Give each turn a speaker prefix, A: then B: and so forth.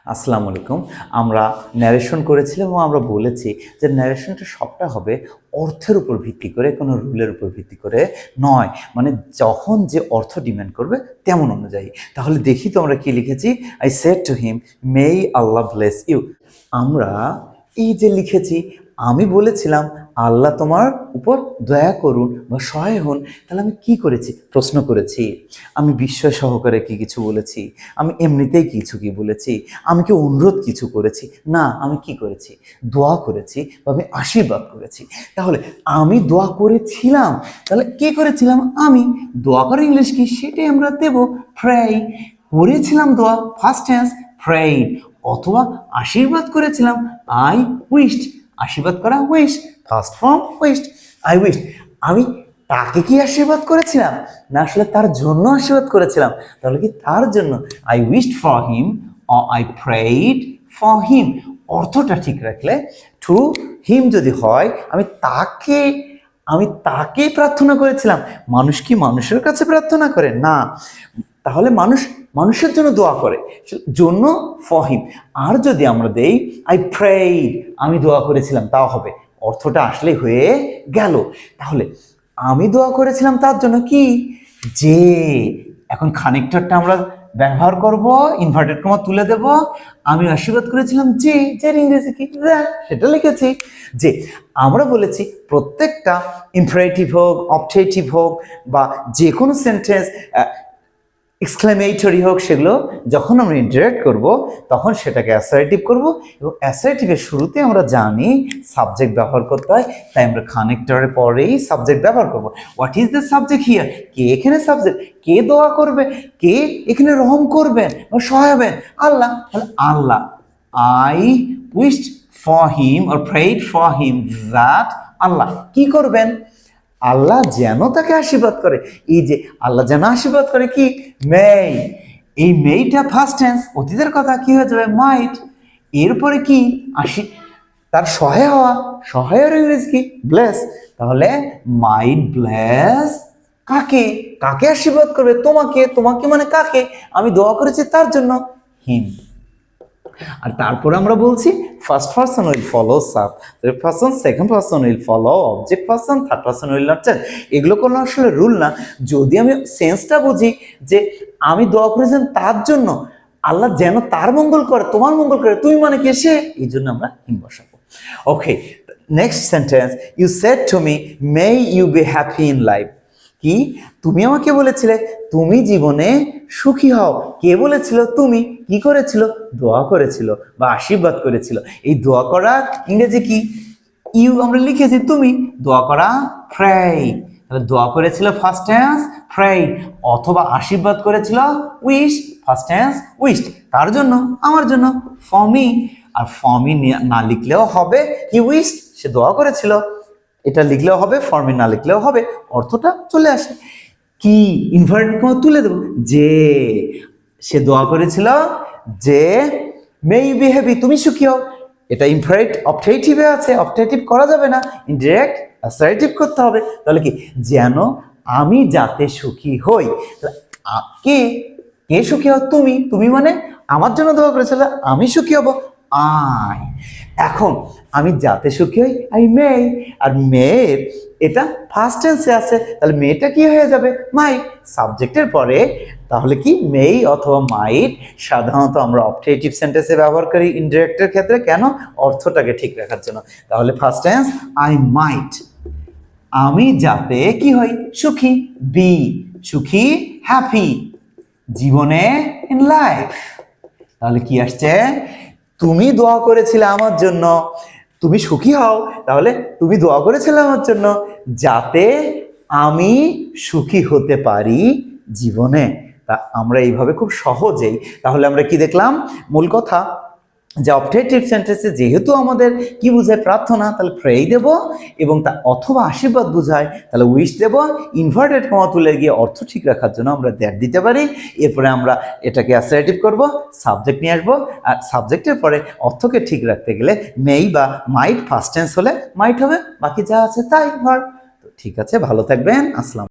A: আসসালামু আলাইকুম। আমরা ন্যারেশন করেছিলাম এবং আমরা বলেছি যে ন্যারেশনটা সবটা হবে অর্থের উপর ভিত্তি করে, কোনো রুলের উপর ভিত্তি করে নয়। মানে যখন যে অর্থ ডিমান্ড করবে তেমন অনুযায়ী। তাহলে দেখি তো আমরা কি লিখেছি। I said to him, may Allah bless you. আমরা এই যে লিখেছি, আমি বলেছিলাম আল্লাহ তোমার উপর দয়া করুন বা সহায় হন। তাহলে আমি কি করেছি? প্রশ্ন করেছি। আমি বিস্ময় সহকারে কি কিছু বলেছি? আমি এমনিতেই কিছু কি বলেছি? আমি কি অনুরোধ কিছু করেছি? না, আমি কি করেছি? দোয়া করেছি বা আমি আশীর্বাদ করেছি। তাহলে আমি দোয়া করেছিলাম, তাহলে কে করেছিলাম? আমি। দোয়া করে ইংলিশ কি সেটাই আমরা দেব, প্রে। করেছিলাম দোয়া, ফার্স্ট টেন্স প্রেইড। অথবা আশীর্বাদ করেছিলাম, আই উইশড। আশীর্বাদ করা wish, first form wished, I wished. আমি তাকে কি আশীর্বাদ করেছিলাম? না, আসলে তার জন্য আশীর্বাদ করেছিলাম। তাহলে কি তার জন্য? I wished for him or I prayed for him. অর্থটা ঠিক রাখলে টু হিম যদি হয়, আমি তাকে প্রার্থনা করেছিলাম। মানুষ কি মানুষের কাছে প্রার্থনা করে? না। তাহলে মানুষের জন্য দোয়া করে, জন্য ফর হিম। আর যদি আমরা দেই আই প্রেইড, আমি দোয়া করেছিলাম, তাও হবে। অর্থটা আসলে হয়ে গেল। তাহলে আমি দোয়া করেছিলাম তার জন্য কি? যে। এখন কানেক্টরটা আমরা ব্যবহার করব, ইনভার্টেড কমা তুলে দেব। আমি আশীর্বাদ করেছিলাম যে, যার ইংরেজি কি? সেটা লিখেছি যে। আমরা বলেছি প্রত্যেকটা ইম্পারেটিভ হোক, অবজেক্টিভ হোক বা যে কোনো সেন্টেন্স এক্সক্লেমেটরি হোক, সেগুলো যখন আমরা ইন্টারেক্ট করব তখন সেটাকে অ্যাসার্টিভ করব। এবং অ্যাসার্টিভের শুরুতে আমরা জানি সাবজেক্ট ব্যবহার করতে হয়, তাই আমরা কানেক্টরের পরেই সাবজেক্ট ব্যবহার করব। What is the subject here? কে এখানে সাবজেক্ট? কে দোয়া করবে? কে এখানে রহম করবেন বা সহায় হবেন? আল্লাহ। তাহলে আল্লাহ, I wished for him or prayed for him that আল্লাহ কি করবেন? আল্লাহ যেন তাকে আশীর্বাদ করে। এই যে আল্লাহ যেন আশীর্বাদ করে কি? মে। এই মেইটা ফার্স্ট টেন্স, অতীতের কথা কি হয়ে যাবে? মাইট। এরপরে কি তার সহায় হওয়া, সহায়ের ইংরেজি কি? ব্লেস। তাহলে মাইট ব্লেস কাকে? কাকে আশীর্বাদ করবে? তোমাকে। তোমাকে মানে কাকে? আমি দোয়া করেছি তার জন্য, হিম। আর তারপরে আমরা বলছি first person will follow sub, third person, second person will follow object person, third person will not change. এগুলো কোনো আসলে রুল না। যদি আমি সেন্সটা বুঝি যে আমি দোয়া করেছিলাম তার জন্য, আল্লাহ যেন তার মঙ্গল করে, তোমার মঙ্গল করে, তুমি মানে কে? সে। এই জন্য আমরা হিম বসাবো। Okay, next sentence, you said to me may you be happy in life. কি? তুমি আমাকে বলেছিলে তুমি জীবনে সুখী হও। কে বলেছিল? তুমি। কি করেছিল? দোয়া করেছিল বা আশীর্বাদ করেছিল। এই দোয়া করা ইংরেজি কি? ইউ আমরা লিখেছি, তুমি। দোয়া করা প্রে। তাহলে দোয়া করেছিল ফার্স্ট টেন্স প্রে, অথবা আশীর্বাদ করেছিল উইশ, ফার্স্ট টেন্স উইশড। তার জন্য, আমার জন্য, ফর মি। আর ফর মি না লিখলেও হবে, হি উইশড, সে দোয়া করেছিল। এটা লিখলেও হবে, ফর মি না লিখলেও হবে, অর্থটা চলে আসে। কি? ইনভার্টেড কমা তুলে দেব, যে সে দোয়া করেছিল যে মে ইউ বি হ্যাপি, তুমি সুখী হও। এটা ইনফারেক্ট অবজেক্টিভে আছে, অবজেক্টিভ করা যাবে না, ইনডিরেক্ট অ্যাসার্টিভ করতে হবে। তাহলে কি? যেন আমি যাতে সুখী হই। কে কে সুখী হও? তুমি। তুমি মানে আমার জন্য দোয়া করেছিল, আমি সুখী হব, আই। এখন আমি যাতে সুখী হই, আই মে। আর মেয়ের এটা ফার্স্ট টেন্সে আছে, তাহলে মেয়েটা কি হয়ে যাবে? মাইট। সাবজেক্টের পরে তাহলে কি? মেই অথবা মাইট সাধারণত আমরা অবজেক্টিভ সেন্টেন্সে ব্যবহার করি ইনডিরেক্টের ক্ষেত্রে। কেন? অর্থটাকে ঠিক রাখার জন্য। তাহলে ফার্স্ট টেন্স আই মাইট, আমি যাতে কি হই? সুখী, বি সুখী, হ্যাপি, জীবনে, ইন লাইফ। তাহলে কি আসছে? তুমি দোয়া করেছিলে আমার জন্য, তুমি সুখী হও। তাহলে তুমি দোয়া করেছিলে আমার জন্য যাতে আমি সুখী হতে পারি জীবনে। তা আমরা এইভাবে খুব সহজেই, তাহলে আমরা কি দেখলাম? মূল কথা যে অবজেক্টিভ সেন্টেন্সে যেহেতু আমাদের কি বোঝায়? প্রার্থনা, তাহলে প্রেই দেব। এবং তা অথবা আশীর্বাদ বোঝায়, তাহলে উইশ দেব। ইনভার্টেড কমা তুলে গিয়ে অর্থ ঠিক রাখার জন্য আমরা দ্যাট দিতে পারি। এরপরে আমরা এটাকে অ্যাসার্টিভ করব, সাবজেক্ট নিয়ে আসবো। আর সাবজেক্টের পরে অর্থকে ঠিক রাখতে গেলে মেই বা মাইট, ফার্স্ট টেন্স হলে মাইট হবে, বাকি যা আছে তাই ভার্ব। তো ঠিক আছে, ভালো থাকবেন। আসসালাম।